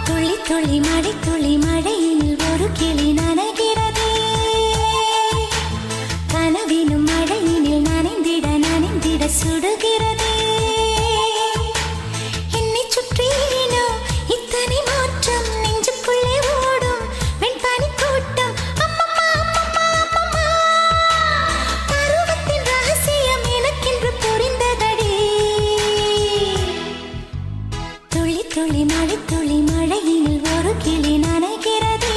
துளி துளி மழை துளி மழையில் ஒரு கிளி நனைகிறதே, கனவினும் மழையினில் நனைந்திட நனைந்திட சுடுகிறதே. என்னை சுற்றினோ இத்தனை மாற்றம், நெஞ்சுக்குள்ளே ஓடும் வெண்பனி கூட்டம். அம்மம்மா அம்மம்மா அம்மம்மா, பருவத்தின் ரகசியம் எனக்கென்று புரிந்ததடி. துளி துளி மழை துளி மழையினில் ஒரு கிளி நனைகிறதே,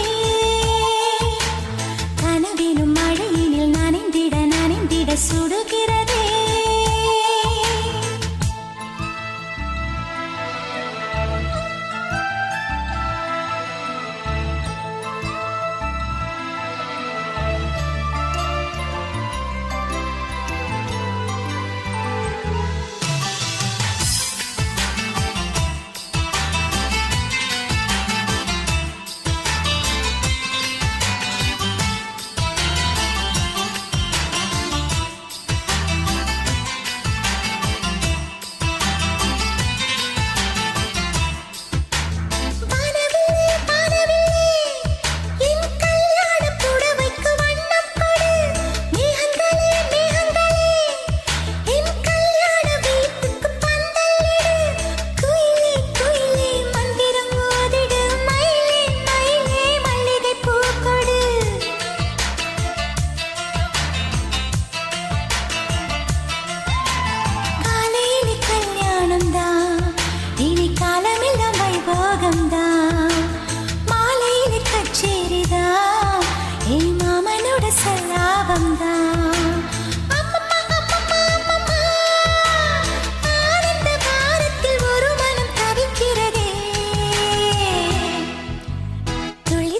கனவினும் மழையினில் நனைந்திட நனைந்திட சுடுகிறதே.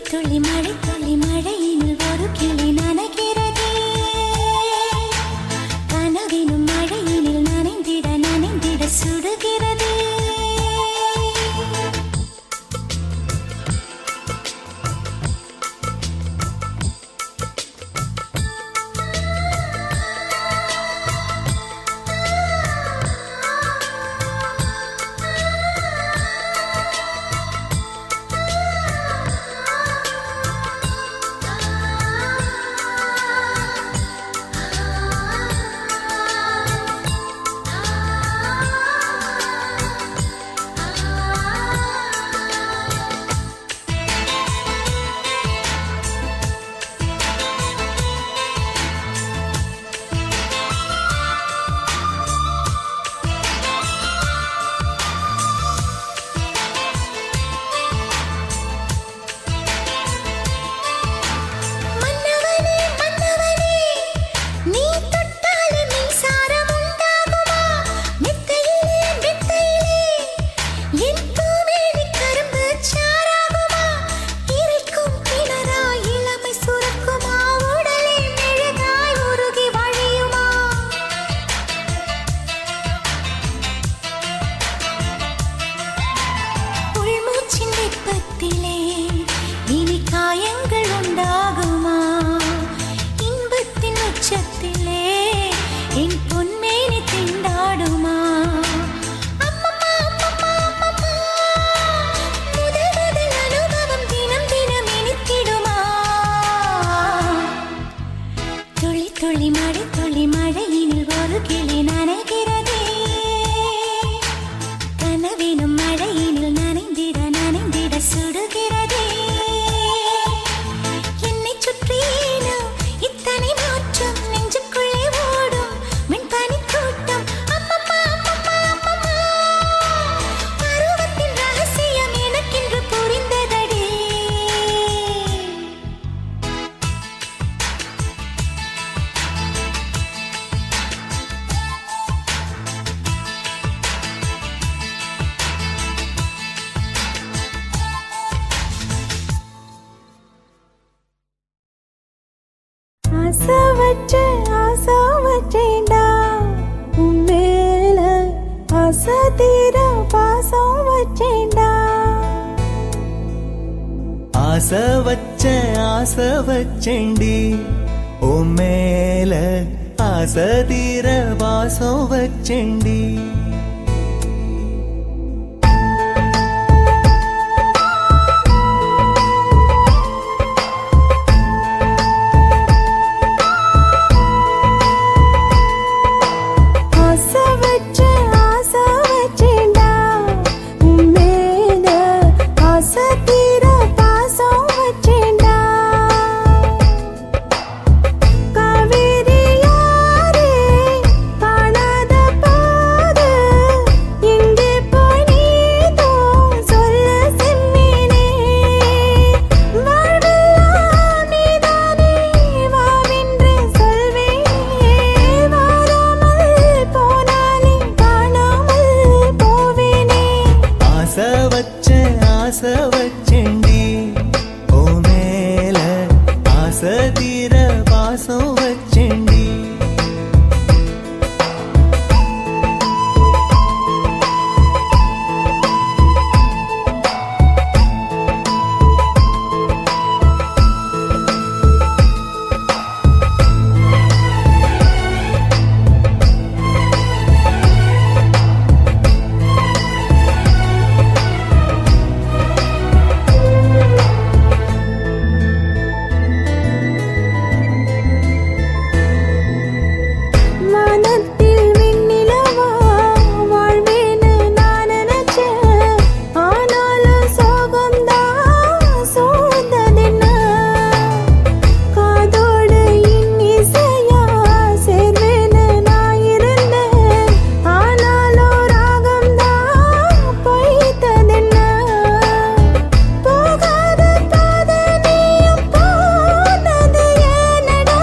துளி மழை துளி மழையினில் ஒரு கிளி நனைகிறதே, கனவினும் மழையினில் நனைந்திட நனைந்திட சுடுகிறதே. துளி மழை துளி மழையினில் ஒரு கிளி நனைகிறதே, கனவினும் மழையினில் நனைந்திட நனைந்திட சுடுகிறதே. என்னை சுற்றினோ இத்தனை மாற்றம், நெஞ்சுக்குள்ளே ஓடும் வெண்பனி கூட்டம். அம்மம்மா அம்மம்மா அம்மம்மா, பருவத்தின் ரகசியம் எனக்கென்று புரிந்ததடி. ஆசை வச்சேன்டா உன் மேல, ஆசை தீர பாசம் வச்சேன்டா. ஆசை வச்சேன்டி உன் மேல, ஆசை தீர பாசம் வச்சேன்டி. ஆசை வச்சேண்டி ஓ மேல ஆசை தீர பாசம் வச்சேண்டி வானத்தில் விண்ணிலவா வாழ்வேன்னு நான் நினைச்சேன். ஆனாலும் சோகம்தான் சூழ்ந்ததென்ன? காதோடு இன்னிசையா சேர்வேன்னு நான் இருந்தேன். ஆனாலும் ராகம்தான் பொய்த்ததென்ன? போகாத பாதை நீயும் போனது ஏனடா?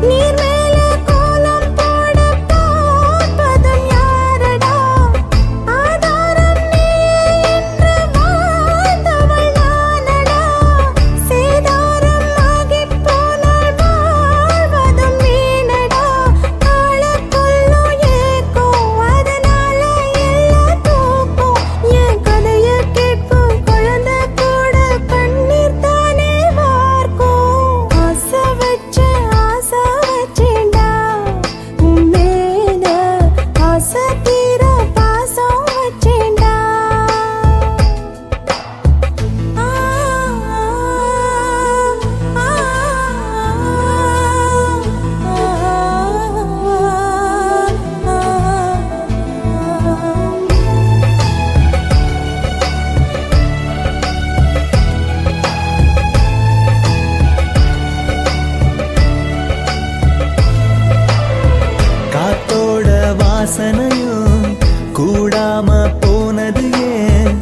நீர் மேல கோலம் போட பார்ப்பதும் யாரடா? ஆதாரம் நீயே என்று வாழ்ந்தவள் நானடா. சேதாரம் ஆகிப் போனால் வாழ்வதும் வீணடா. ஆளக் கொல்லும் ஏக்கம் அதனால எல்லாம் தூக்கம். என் கதையை கேட்கும் குழந்தை கூட கண்ணீர் தானே வார்க்கும். ஆசை வச்சேன்டா உன் மேல ஆசை தீர பாசம் வச்சேன்டா. காத்தோட வாசனையும் கூடாம போனது ஏன்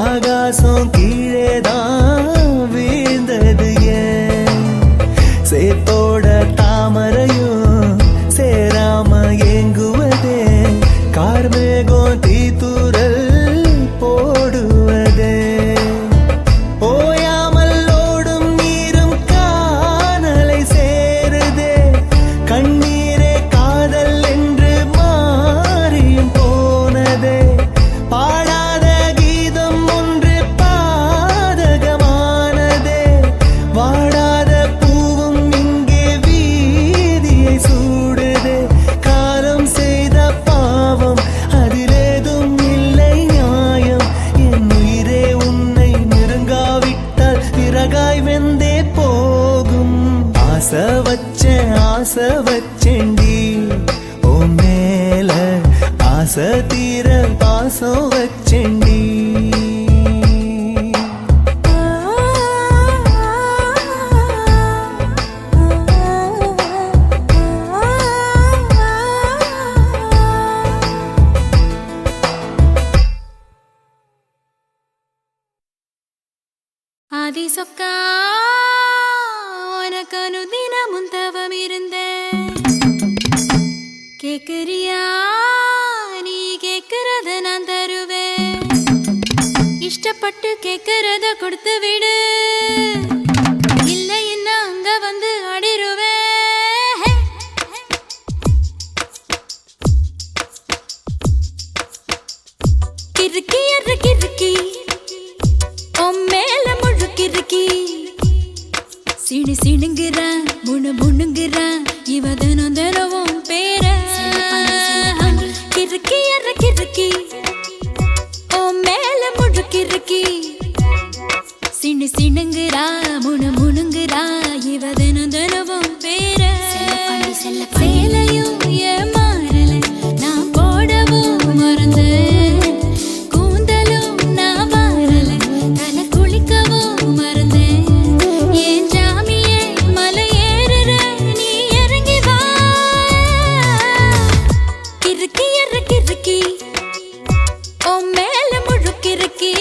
ஆகாசம் கீழேதான் வீழ்ந்தது ஏன் சேத்தோட தாமரையும் சேராம ஏங்குவதே கார்மேகம் தீத்துரல் போடுவதே ஓயாமல் ஓடும் நீரும் காணலை சேருதே கண்ணீரே காதல் என்று மாறியும் போனதே பாடாத கீதம் ஒன்று பாதகமானதே வாடாத பூவும் இங்கே வீதியை சூடுதே காலம் செய்த பாவம் அதிலேதும் இல்லை நியாயம் என் உயிரே உன்னை நெருங்காவிட்டால் பிறகாய் வெந்தே போகும் ஆசை வச்சேண்டி ஓ மேல ஆசை தீர பாசம் வச்சேண்டி ஆதி சொக்கா உனக்கு அனுதினமும் தவம் இருந்தேன். கேக்குறியா நீ கேக்குறத நான் தருவேன். இஷ்டப்பட்டு கேக்குறத கொடுத்து விடு இல்லை என்ன அங்க வந்து அடிருவேன். கிறுக்கி எற கிறுக்கி மேல முழுக்கிருக்கி சிணு சிணுங்குறான் முணு முணுங்குறான் இவ தினம் தினமும் பேர கிறுக்கி எற கிறுக்கி ஓ மேல முழுக்கிருக்கி சிணு சிணுங்குறா முணு முணுங்குறா இவ தினம் தினமும் பேர சேலையும் ஏன் மாறல நான் போடவும் மறந்தேன். கூந்தலும் நான் மாறல தலை குளிக்கவும் மறந்தேன். என் ஜாமியே மலை ஏறுற நீ இறங்கி வா. கிறுக்கி எற கிறுக்கி ஓ மேல முழுக்கிறுக்கி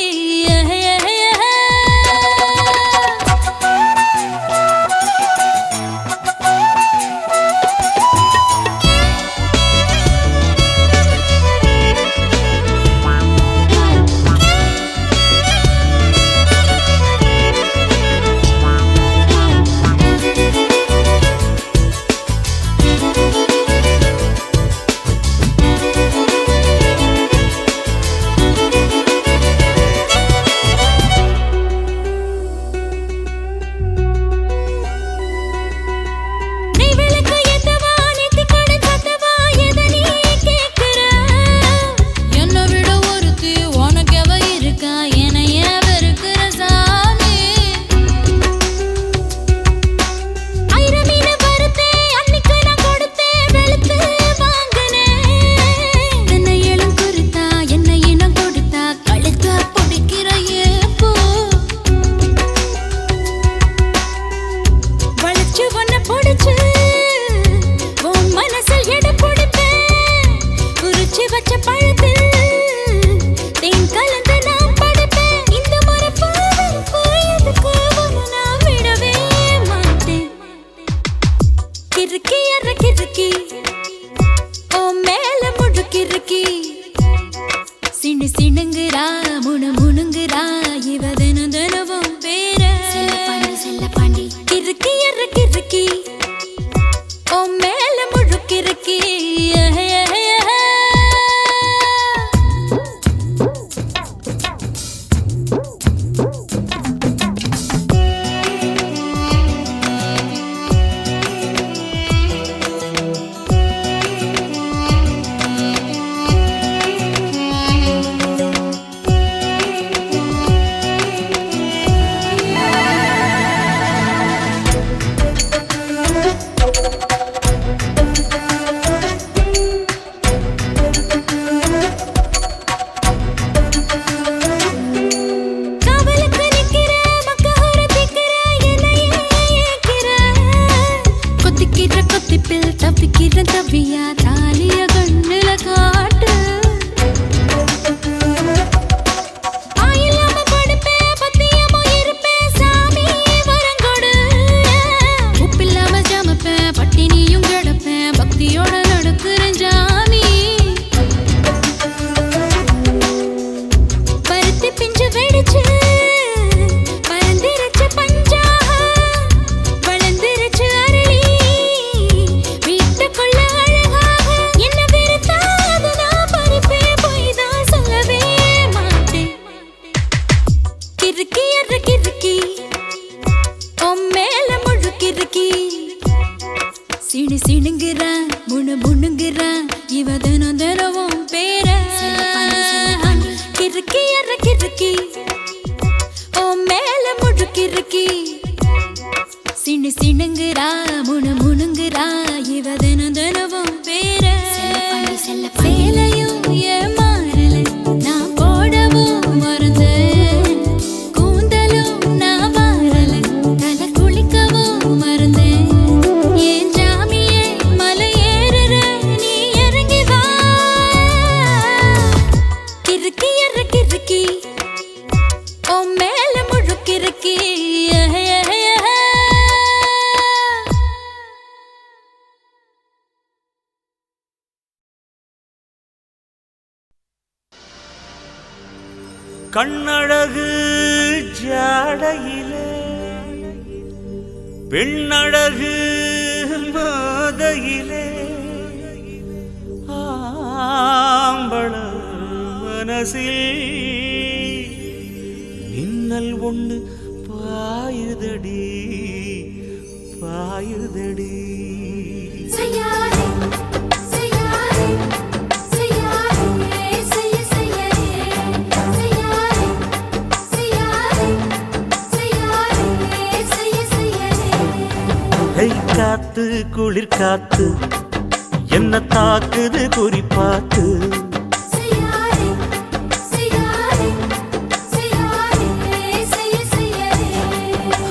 கிறுக்கி அற கிறுக்கி மேல முழுக்கிறுக்கி சிணு சிணுங்குறான் முணு முணுங்குறான் இவ தினம் தினமும் பேர கிறுக்கி அற கிறுக்கி மேல முழுக்கிறுக்கி சிணு சிணுங்குறா முணு முணுங்குறா இவ தினம் தினமும் பேர சேலையும் ஏமாறல நான் போடவும் மறந்தேன் கூந்தலும் நான் வாரல தலை குளிக்கவும் மறந்தேன் ஏன் ஜாமியே மலை ஏறுற நீ இறங்கி வா கிறுக்கி அற கிறுக்கி மேல முழுக்கிறுக்கி கண்ணழகு ஜாடையிலே பெண்ணழகு மாதையிலே ஆம்பள மனசில் மின்னல் ஒன்று பாயுதடி பாயுதடி காத்து குளிர் காத்து என்ன தாக்குது குறிப்பாத்து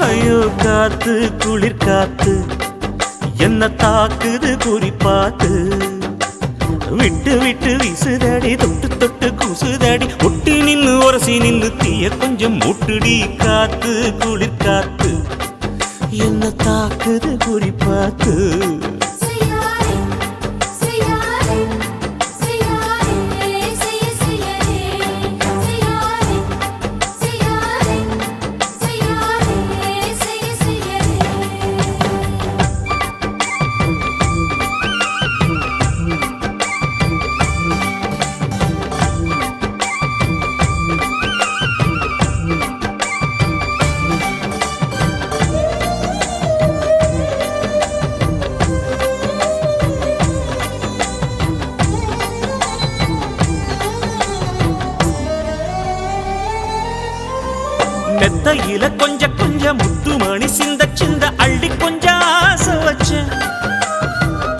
ஐயோ காத்து குளிர் காத்து என்ன தாக்குது குறிப்பாத்து விட்டு விட்டு வீசுதடி தொட்டு தொட்டு கூசுதடி ஒட்டி நின்னு உரசி நின்னு தீய கொஞ்சம் மூட்டுடி காத்து குளிர் காத்து என்ன தாக்குது குறிப்பாத்து மெத்தையில கொஞ்ச கொஞ்ச முத்துமணி சிந்த சிந்த அள்ளி கொஞ்சம் ஆசை வச்ச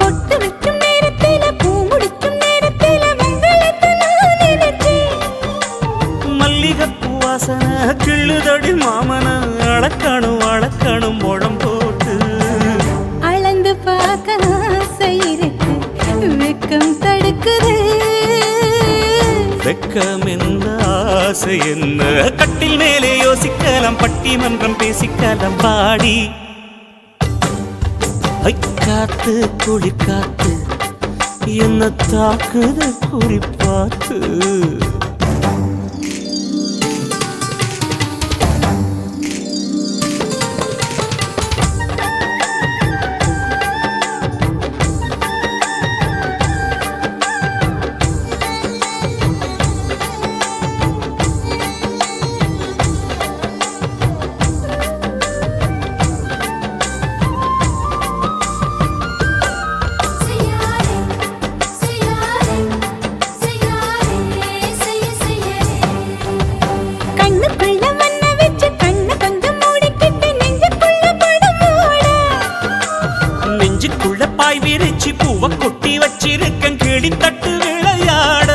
பொட்டு வைக்கும் நேரத்தில பூ முடிக்கும் நேரத்தில மங்களத்தை நான் நினைச்சேன் மல்லிகைப்பூ வாசனை கிள்ளுதடி மாமன அளக்கணும் அளக்கணும் முழம் போட்டு அளந்து பார்க்க ஆசை இருக்கு வெக்கம் தடுக்குது வெக்கம் என்ன ஆசை என்ன கட்டில் மேலே யோசிக்கலாம் பட்டிமன்றம் பேசிக்கலாம் பாடி காத்து குளிர் காத்து என்ன தாக்குது குறிப்பாத்து பாய் விரிச்சி பூவ கொட்டி வச்சிருக்கன் கிளி தட்டு விளையாட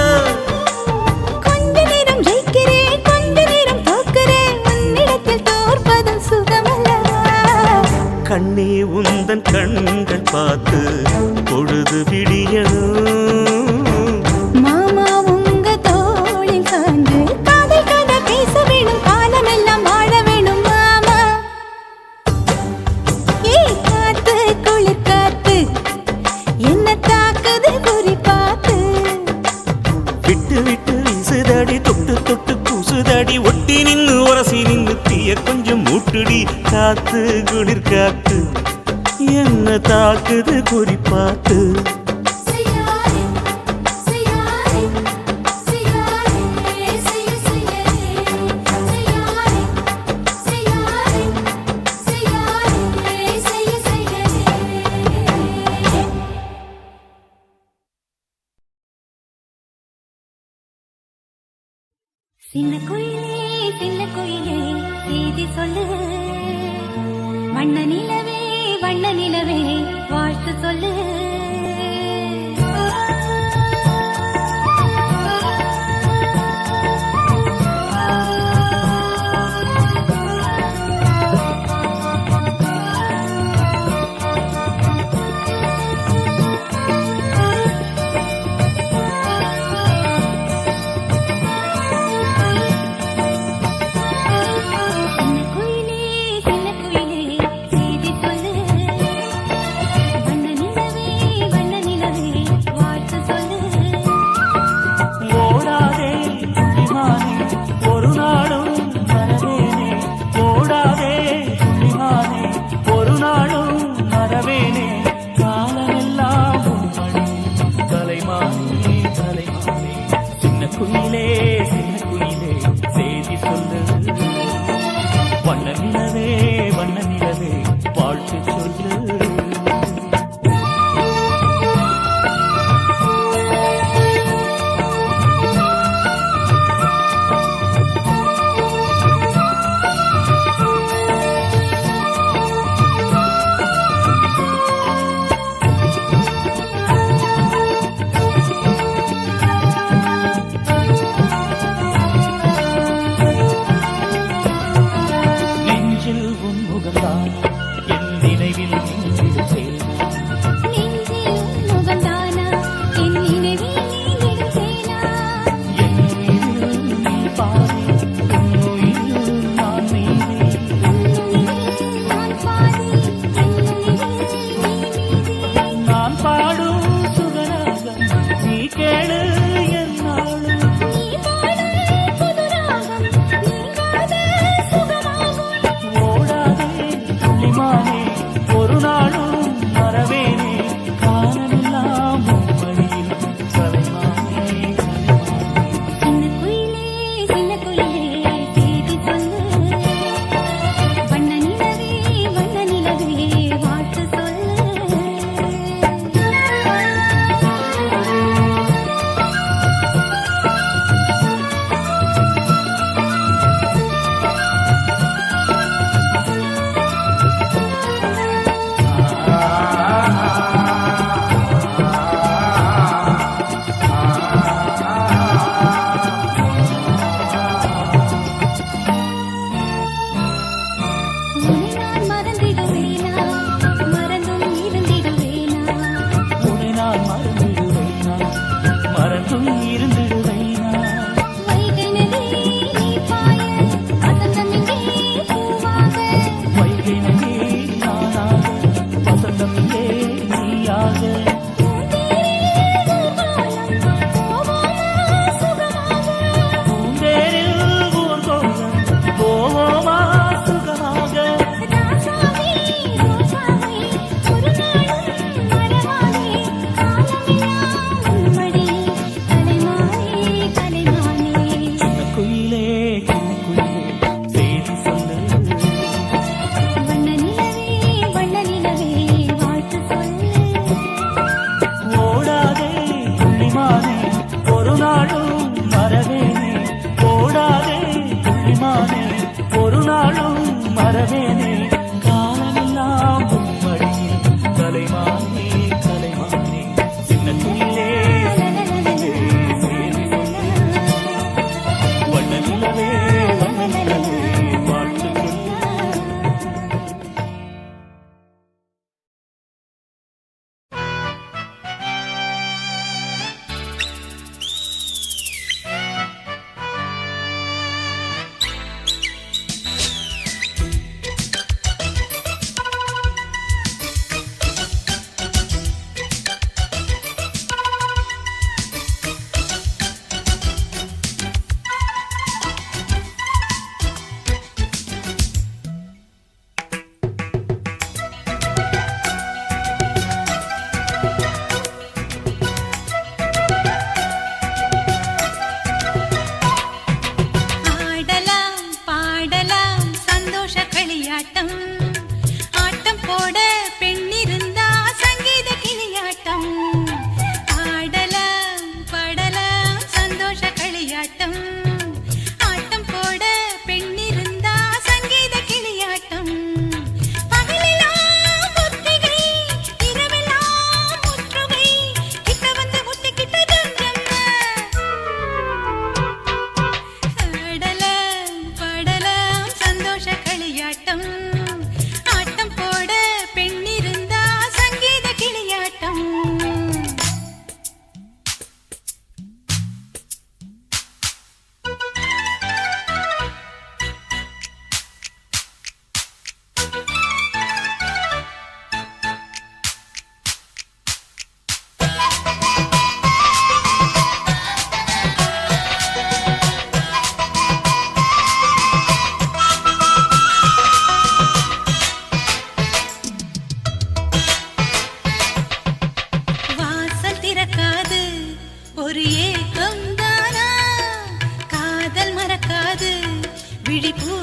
கொஞ்ச நேரம் ஜெயிக்கிறேன் கொஞ்ச நேரம் தோக்கிறேன் உன்னிடத்தில் தோற்பதும் சுகமல்லவா கண்ணே உந்தன் கண்கள் பார்த்து பொழுது விடியணும் மாமா உங்க தோளில் சார்ந்து காதல் கதை பேச வேணும் காலமெல்லாம் வாழ வேணும் மாமா ஏ காத்து குளிர் காத்து என்ன தாக்குது குறிப்பாத்து விட்டு விட்டு வீசுதடி தொட்டு தொட்டு கூசுதடி ஒட்டி நின்னு உரசி நின்னு தீய கொஞ்சம் மூட்டுடி காத்து குளிர் காத்து என்ன தாக்குது குறிப்பாத்து சின்ன குயிலே சின்ன குயிலே செய்தி சொல்லு, வண்ண நிலவே வாழ்த்து சொல்லு.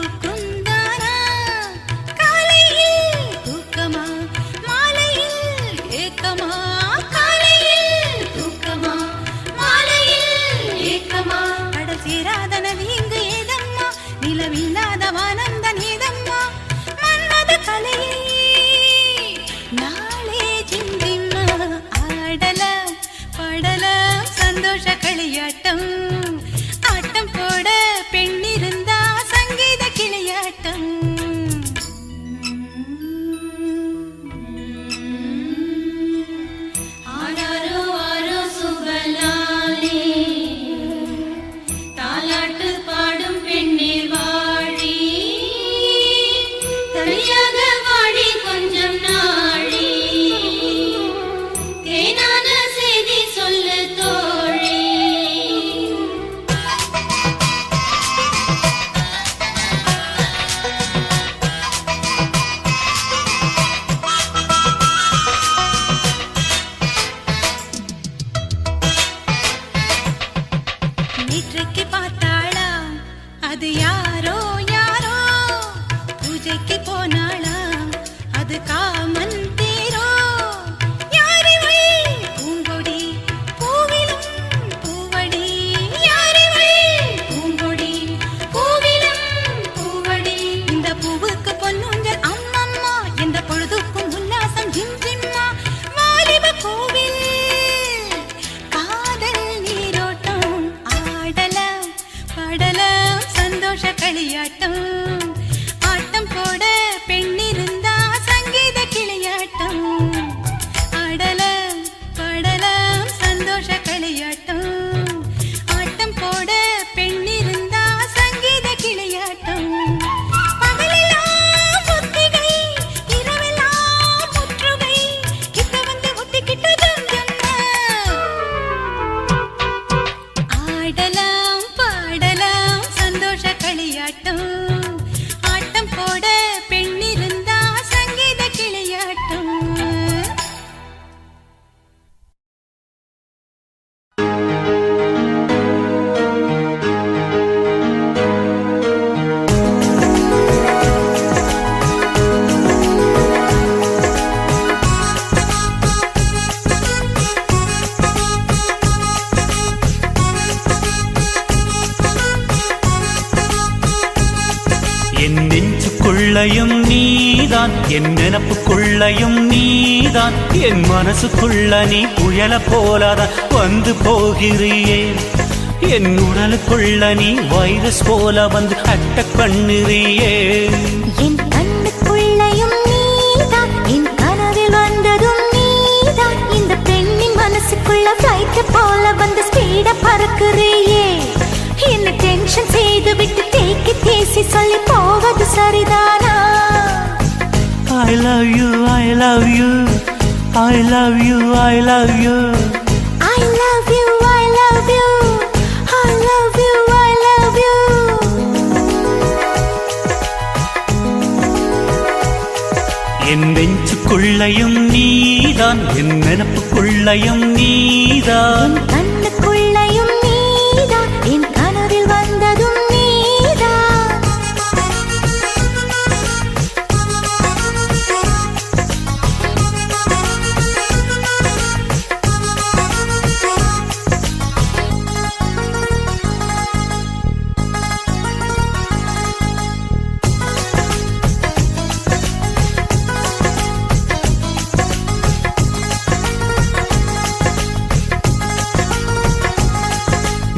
பூக்குந்தானா காலையில் தூக்கமா மாலையில் ஏக்கமா காலையில் தூக்கமா மாலையில் ஏக்கமா கடல் சேராத நதி இங்கு ஏதம்மா நிலவில்லாத வானந்தன் ஏதம்மா மன்மத கலையே நாளே சிந்திம்மா ஆடலாம் பாடலாம் சந்தோஷ களியாட்டம் ஆட்டம் போட பெண்ணிருந்தா சங்கீத கிளியாட்டம் ஆராரோ ஆரோ சுபலாலே தாலாட்டு பாடும் பெண்ணீர் வாழி தனியாக வாடி கொஞ்சம் நாழி தேனான செய்தி சொல்லு தோழி நேற்றைக்கு பார்த்தாளா அது யாரோ யாரோ பூஜைக்கு போனாளா அது காமன் தேரோ யாரிவள் பூங்கொடி பூவிலும் பூவடி யாரிவள் பூங்கொடி பூவிலும் பூவடி இந்த பூவுக்கு பொன்னூஞ்சல் அம்மம்மா எந்த பொழுதுக்கும் உல்லாசம் ஜிம் ஜிம்மா வாலிப கோவில் காதல் நீரோட்டம் ஆடலாம் பாடலாம் சந்தோஷ களியாட்டம் ஆட்டம் போட பெண்ணிருந்தா சங்கீத கிளியாட்டம் ஆடலாம் பாடலாம் சந்தோஷ களியாட்டம் ஆட்டம் போட பெண்ணிருந்தா சங்கீத கிளியாட்டம் பகலெல்லாம் ஒத்திகை இரவெல்லாம் முற்றுகை கிட்ட வந்து ஒட்டிக்கிட்டதும் ஆடலாம் பாடலாம் சந்தோஷ களியாட்டம் ஆட்டம் போட பெண்ணிருந்தா சங்கீத கிளியாட்டம் என் நெஞ்சுக்குள்ளையும் நீதான் என் நினப்புக்குள்ளையும் நீதான் என் மனசுக்குள்ள நீ புயல போலாதான் வந்து போகிறியே என் உடலுக்குள்ள நீ வைரஸ் போல வந்து அட்டக் பண்ணுறியே என் கண்ணுக்குள்ளையும் நீதான் என் கனவில் வந்ததும் நீதான் இந்த பெண்ணின் மனசுக்குள்ள ஃப்ளைட் போல வந்து ஸ்பீட பறக்குறியே என்ன டென்ஷன் செய்து விட்டு தேக்கி தேசி சொல்லி போவது சரிதானா I love you, I love you, I love you, I love you. I love you, I love you, I love you, I love you. என் நெஞ்சுக்குள்ளையும் நீதான் என் நினப்புக்குள்ளையும் நீதான் என் கண்ணுக்குள்ளையும் நீதான் என் கனவில் வந்ததும் நீதான்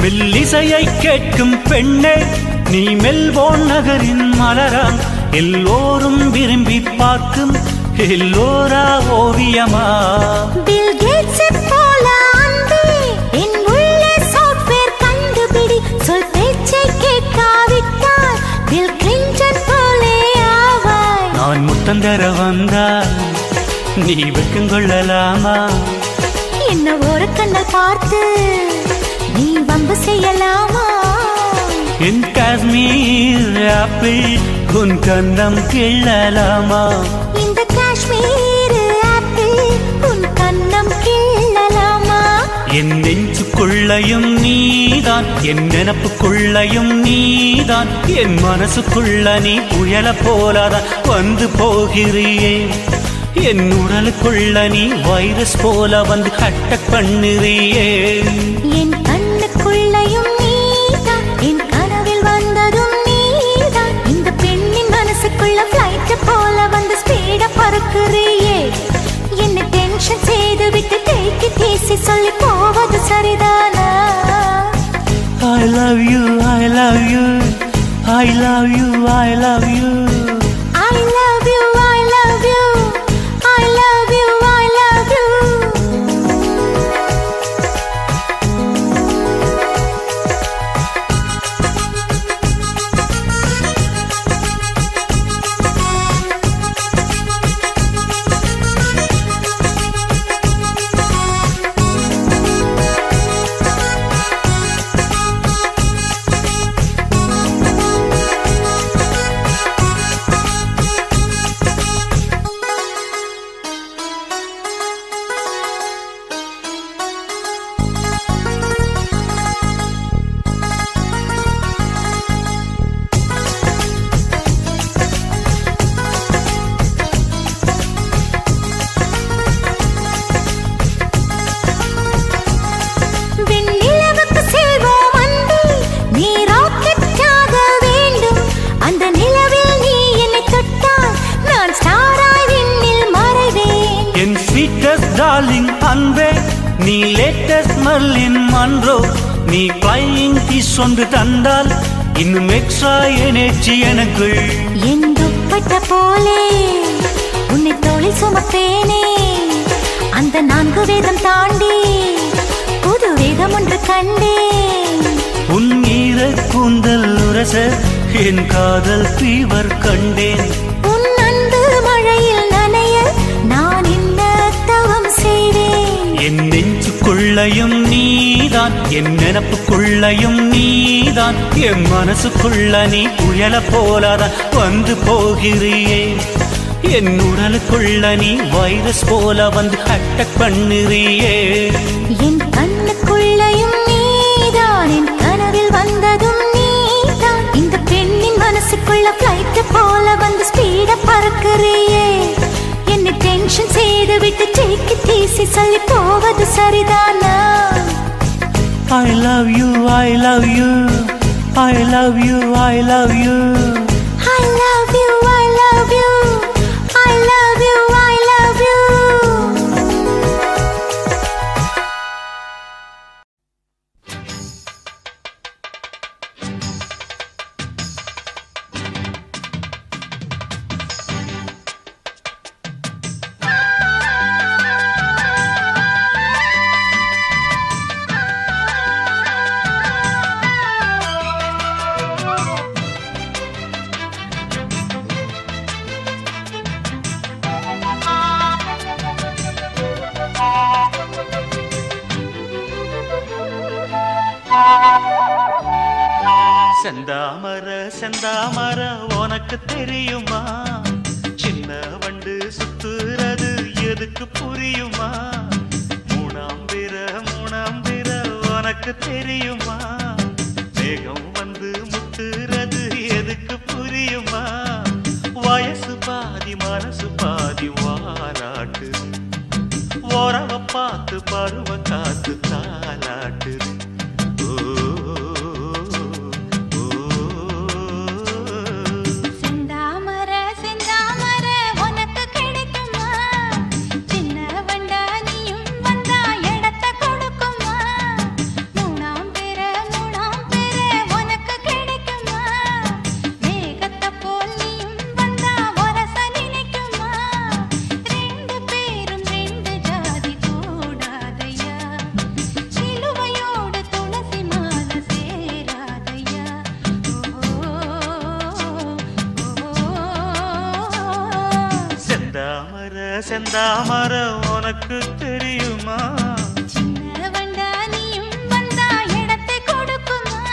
மெல்லிசையை கேட்கும் பெண்ணே நீ மெல்போர்ன் நகரின் மலராம் எல்லோரும் விரும்பி பார்க்கும் எல்லோரா ஓவியமா பில் கேட்ஸ் போல அன்பே என் உள்ளே சாஃப்ட்வேர் கண்டுபிடி சொல் பேச்சை கேட்காவிட்டால் பில் கிளின்டன் போலே ஆவாய் நான் முத்தந்தர வந்தால் நீ வெக்கங்கொள்ளலாமா என்ன ஒரு கண்ணல் பார்த்து நீ வம்பு செய்யலாமா என் காஷ்மீர் ஆப்பிள் உன் கண்ணம் கிள்ளலாமா இந்த காஷ்மீர் ஆப்பிள் உன் கண்ணம் கிள்ளலாமா என் நெஞ்சு நெஞ்சுக்குள்ளையும் நீதான், என் நினப்புக்குள்ளையும் நீதான், என் மனசுக்குள்ள நீ புயல போலாதான் வந்து போகிறியே. என் உடலுக்குள்ள நீ வைரஸ் போல வந்து அட்டாக் பண்ணுறியே. என் கண்ணுக்குள்ளையும் நீதான், என் கனவில் வந்ததும் நீதான், இந்த பெண்ணின் மனசுக்குள்ள ஃப்ளைட் போல வந்து ஸ்பீட பறக்குறியே. என்ன டென்ஷன் செய்து விட்டு டேக் இட் ஈஸி சொல்லி போவது சரிதானா? I love you, I love you, I love you, I love you. I love you, I love you, I love you, I love you. வெண்ணிலவுக்கு செல்வோம் அன்பே, நீ ராக்கெட்டாக வேண்டும். அந்த நிலவில் நீ என்னை தொட்டால் நான் ஸ்டாராய் விண்ணில் மறைவேன். என் ஸ்வீட்டஸ்ட் டார்லிங் அன்பே, நீ லேட்டஸ்ட் மர்லின் மன்றோ, நீ ஃப்ளையிங் கிஸ் ஒன்று தந்தால் இன்னும் எக்ஸ்ட்ரா எனர்ஜி எனக்குள். என் துப்பட்ட போலே உன்னை தோளி சுமப்பேனே, அந்த 4 வேதம் தாண்டி புது வேதம் ஒன்று கண்டேன். உன் ஈர கூந்தல் உரச என் காதல் ஃபீவர் கண்டேன். உன் அன்பு மழையில் நனைய நான் என்ன தவம் செய்தேன். என் நெஞ்சுக்குள்ளையும் நீதான், என் நினப்புக்குள்ளையும் நீதான், என் மனசுக்குள்ள நீ புயல போலாதான் வந்து போகிறியே. என் உடலுக்குள்ள நீ வைரஸ் போல வந்து அட்டாக் பண்ணுறியே. என் கண்ணுக்குள்ளையும் நீதான், என் கனவில் வந்ததும் நீதான், இந்த பெண்ணின் மனசுக்குள்ள ஃப்ளைட் போல வந்து ஸ்பீட பறக்குறியே. என்ன டென்ஷன் செய்து விட்டு டேக் இட் ஈஸி சொல்லி போவது சரிதானா? I love you, I love you, I love you, I love you. I love you, I love you, I love you, I love you. செந்தாமர செந்தாமர உனக்கு தெரியுமா, சின்ன வண்டு சுத்துறது எதுக்கு புரியுமா? மூணாம் பிற உனக்கு தெரியுமா, மேகம் வந்து முட்டுறது எதுக்கு புரியுமா? வயசு பாதி மனசு பாதி வாராட்டு, உறவ பார்த்து பருவ காத்து தாலாட்டுது. செந்தாமர உனக்கு தெரியுமா, சின்ன வண்டா நீயும் வந்தா இடத்தை கொடுக்குமா?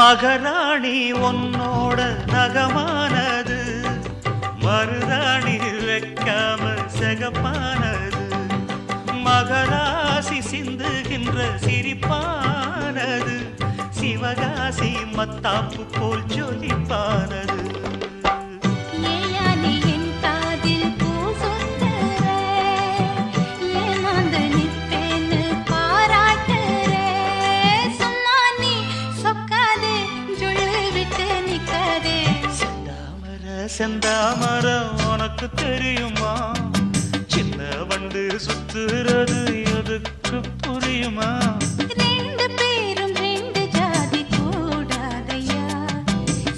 மகராணி உன்னோட நகமானது, மருதாணி வைக்காம செகப்பானது, மகராசி சிந்துகின்ற சிரிப்பானது, சிவகாசி மத்தாப்பு போல் ஜொலிப்பானது. ஏயானி என் காதில் பூ சொந்தர, ஏமாந்து நிற்பேன்னு பாராட்டுற. சும்மா நீ சொக்காதே, ஜொல்லு விட்டு நிக்காதே. செந்தாமரம் உனக்கு தெரியுமா? சின்ன வண்டு சுத்துறது எதுக்கு புரியுமா? ரெண்டு பேரும் ரெண்டு ஜாதி கூடாதையா,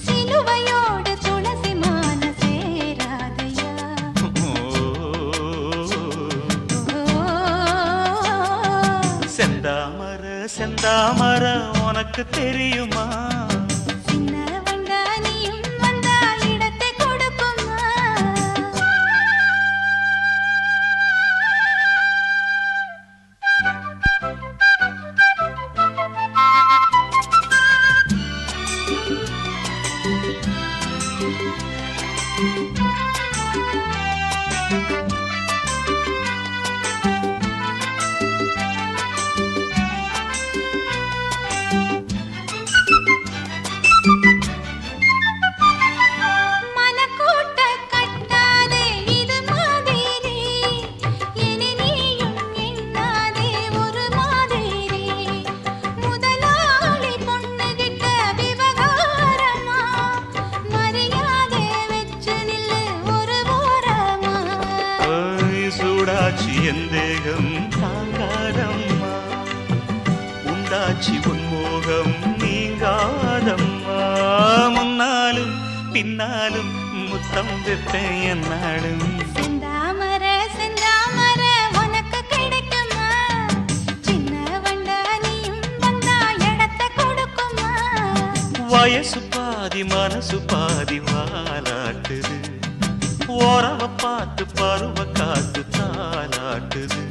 சிலுவையோடு துளசி மான சேராதையா. செந்தாமர உனக்கு தெரியுமா? சின்ன வண்டா நீயும் வந்தா இடத்தை கொடுக்குமா? மனக்கூட்ட கட்டாதே இது மாதிரி, இனி நீயும் எண்ணாதே ஒரு மாதிரி. முதலாளி பொண்ணுகிட்ட விவகாரமா, மரியாதை வச்சு நில்லு ஒரு ஓரமா. சூடாச்சி எந்தேகம் தாங்காதம்மா, உண்டாச்சி உன்மோகம் நீங்காதம்மா. முன்னாலும் பின்னாலும் முத்தம் வைப்பேன் என்னாலும். செந்தாமர செந்தாமர உனக்கு கிடைக்குமா? சின்ன வண்டா நீயும் வந்தா இடத்தை கொடுக்குமா? வயசு பாதி மனசு பாதி வாலாட்டுது, ஓரவ பார்த்து பருவ காத்து தாலாட்டுது.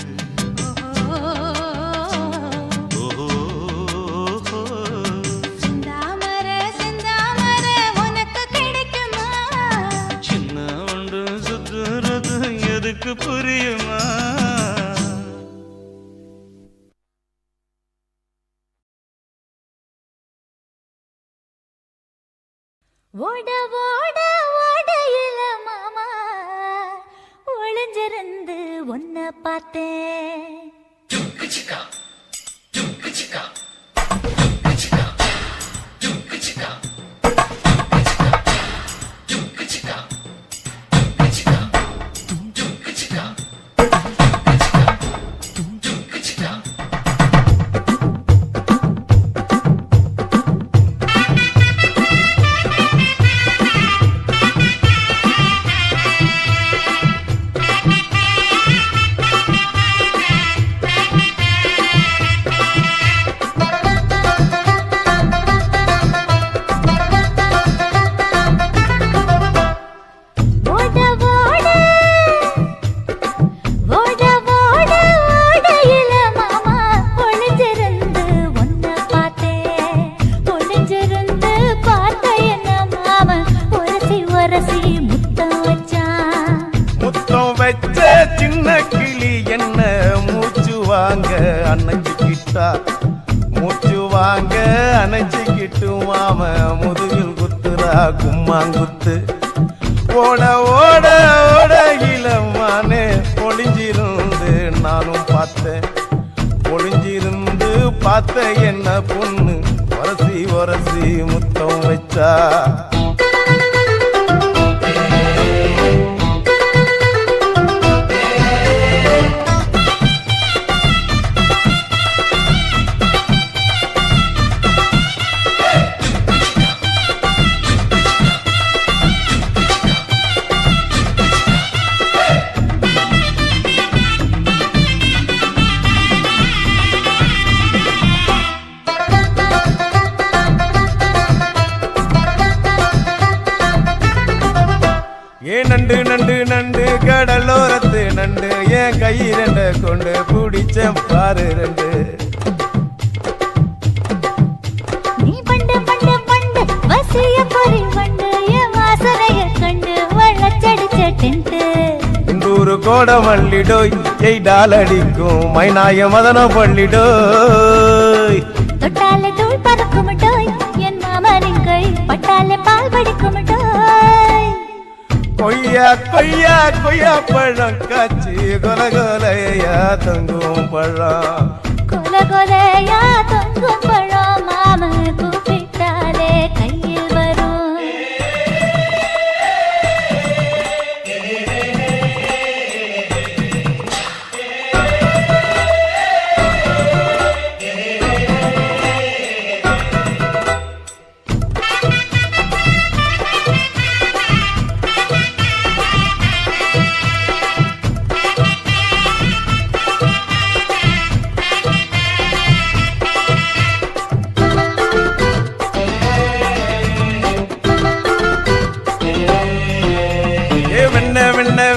செந்தாமர செந்தாமர உனக்கு கிடைக்குமா? சின்ன ஒன்று சுத்துறது எதுக்கு புரியுமா? ஓட ஓட ஓடையில மாமா ஒளிஞ்சிருந்து உன்னை பார்த்தேன். ஓட ஓட ஓட ஓட ஓடையில மாமா ஒளிஞ்சிருந்து உன்னை பார்த்தேன். ஒளிஞ்சிருந்து பார்த்த என்ன மாமன் உரசி உரசி முத்தம் வச்சான். முத்தம் வச்ச சின்ன கிளி என்ன மூச்சு வாங்க அணைச்சிக்கிட்டா, மூச்சு வாங்க அணைச்சிக்கிட்டு மாம முதுகில் குத்துறா கும்மாங்குத்து. ஓட ஓட ஓட இளமானே ஒளிஞ்சிருந்து நானும் பார்த்தேன். ஒளிஞ்சிருந்து பார்த்த என்ன பொண்ணு உரசி உரசி முத்தம் வச்சா. நண்டு நண்டு நண்டு கடலோரத்து நண்டு என் கை ரெண்ட கொண்டு பிடிச்ச பாரு ரெண்டு. நீ பண்டு பண்டு வாசிய பொறி வண்டு என் வாசனைய கண்டு வளச்சடிச்ச டென்ட் இந்தூரு கோட மல்லிடோய் எய்டால் அடிக்கும் மைனாய மதன பள்ளிடோய் தொட்டாலே தூள் பறக்குமட்டோய் என் மாமனின் கை பட்டாலே பால் படிக்குமட்டோய் கொய்யா கொய்யா கொய்யா பழம் காய்ச்சி கொல கொலையா தொங்கும் பழம் கொல கொலையா தொங்கும் பழம் மாம கூப்பிட்டாலே கையில் வரும்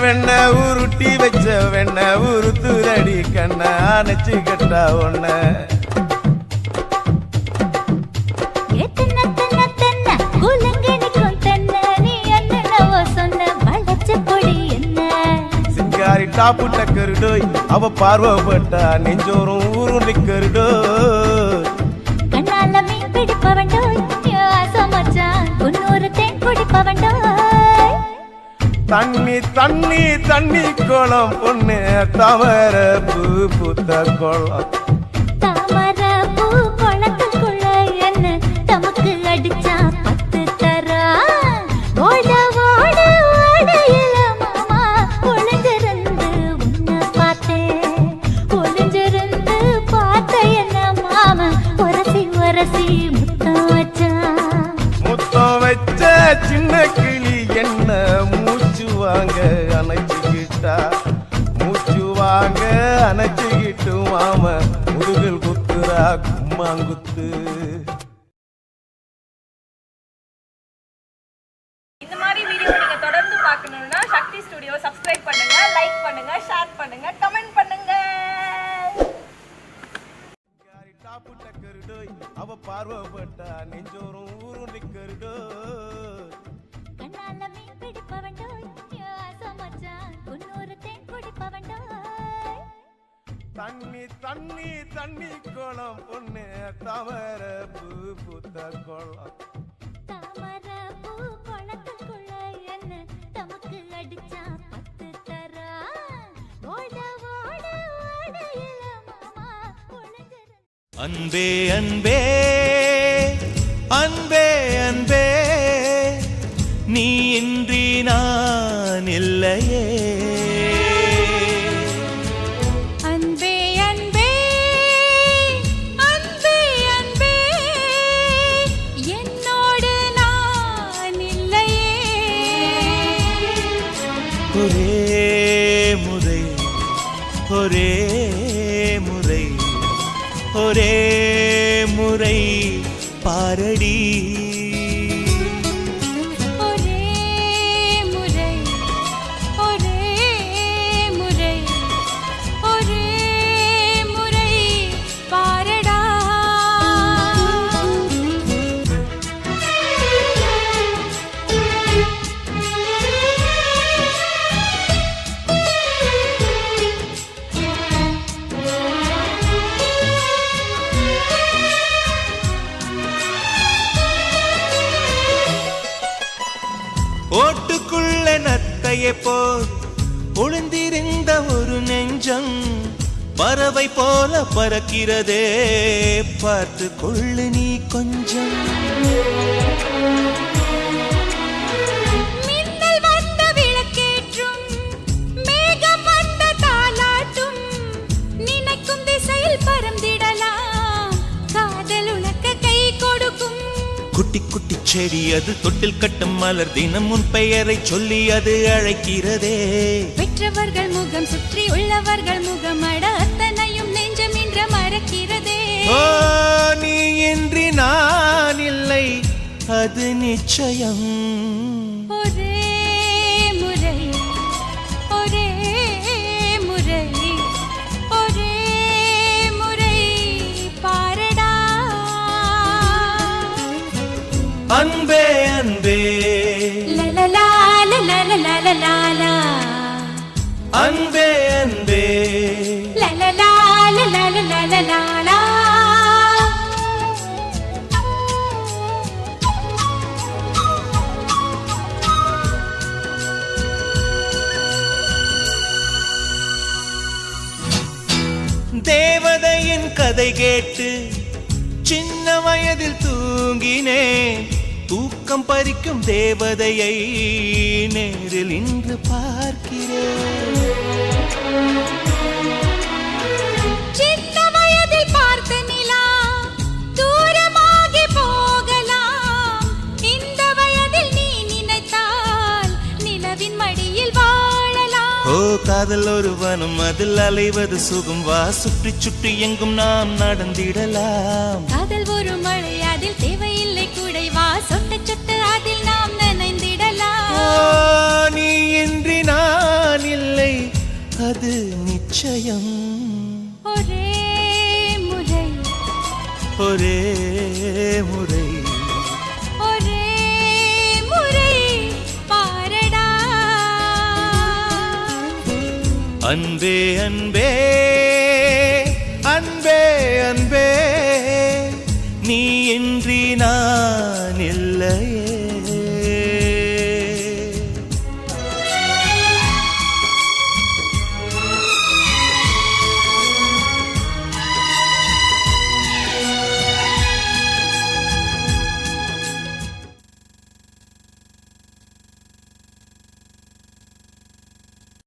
வெண்ண உருட்டி வச்ச வெண்ண உருத்துரடி கண்ண அணைச்சு கட்டா ஒன்ன சிங்காரி டாப்பு டக்கருடோய் அவ பார்வப்பட்டா நெஞ்சோறும் ஊரும் நிக்கருடோய் கண்ணால மீன் பிடிப்பவண்டோய் ஆசமச்சான் குன்னூறு தேன் குடிப்பவண்டோய் தண்ணி தண்ணி தண்ணி கோலம் பொண்ணு தவற பூ பூத்த கோலம் தாமர பூ குளத்துக்குள்ள என்ன தமக்கு அடிச்சா 10 தரா ஓட ஓட ஓடையில மாமா ஒளிஞ்சிருந்து உன்னை பார்த்தேன் ஒளிஞ்சிருந்து பார்த்த என்ன மாமா உரசி உரசி முத்தம் வச்ச சின்ன கிளி என்ன மூச்சு வாங்க அணைச்சுக்கிட்டா மூச்சு வாங்க அணைச்சுக்கிட்டு மாம முதுகில் குத்துரா கும்மாங்குத்து இந்த மாதிரி வீடியோ நீங்க தொடர்ந்து பார்க்கணும்னா சக்தி ஸ்டுடியோ சப்ஸ்கிரைப் பண்ணுங்க, லைக் பண்ணுங்க, ஷேர் பண்ணுங்க, கமெண்ட் பண்ணுங்க. டாப்பு டக்கருடோய் அவ பார்வப்பட்டா நெஞ்சோறும் ஊரும் நிக்கருடோய் கண்ணால மீன் பிடிப்பவண்டோய் ஆசமச்சான் குன்னூறு தேன் குடிப்பவண்டோய் தண்ணி தண்ணி தண்ணி கோலம் பொண்ணு தவற பூ பூத்த கோலம் தாமர பூ குளத்துக்குள்ள என்ன தமக்கு அடிச்சா 10 தரா ஓட ஓட ஓடையில மாமா ஒளிஞ்சிருந்து அன்பே அன்பே அன்பே அன்பே நீ இன்றி நான் இல்லையே அன்பே அன்பே அன்பே அன்பே என்னோடு நான் இல்லையே ஒரே முறை ஒரே முறை ஒரே முறை பாரடி ஒரே முறை ஒரே முறை ஒரே முறை பாரடா ஓட்டுக்குள்ள நத்தையை போல் ஒளிந்திருந்த ஒரு நெஞ்சம் பறவை போல பறக்கிறதே பார்த்து கொள்ளு நீ கொஞ்சம் மின்னல் வந்த விளக்கேற்றும் மேகம் வந்த தாலாட்டும் நினைக்கும் திசையில் பறந்திடலாம் காதல் உனக்கு கை கொடுக்கும் குட்டி குட்டி செடி அது தொட்டில் கட்டும் மலர் தினம் உன் பெயரை சொல்லி அது அழைக்கிறதே பெற்றவர்கள் முகம் சுற்றி உள்ளவர்கள் முகம் அட அத்தனையும் நெஞ்சம் என்ற மறக்கிறதே ஓ நீ இன்றி நான் இல்லை அது நிச்சயம் ஒரே முறை ஒரே முறை ஒரே முறை பாரடா அன்பே அன்பே அன்பே லலலா, லலலலலலலா. தேவதையின் கதை கேட்டு சின்ன வயதில் தூங்கினேன். தூக்கம் பறிக்கும் தேவதையை நேரில் இன்று பார்க்கிறேன். சின்ன வயதில் பார்த்த நிலா தூரமாகி போகலாம். இந்த வயதில் நீ நினைத்தால் நிலவின் மடியில் வாழலாம். ஓ காதல் ஒரு வனம், அதில் அலைவது சுகம். வா சுற்றி சுற்றி எங்கும் நாம் நடந்திடலாம். காதல் ஒரு மழை, அதில் தேவையில்லை குடை. வா சொட்ட சொட்ட அதில் நாம் நனைந்திடலாம். ஓ, நீ இன்றி நான் இல்லை, அது நிச்சயம். ஒரே முறை, ஒரே முறை ஒரே முறை பாரடா. அன்பே அன்பே அன்பே அன்பே நீ இன்றி நான்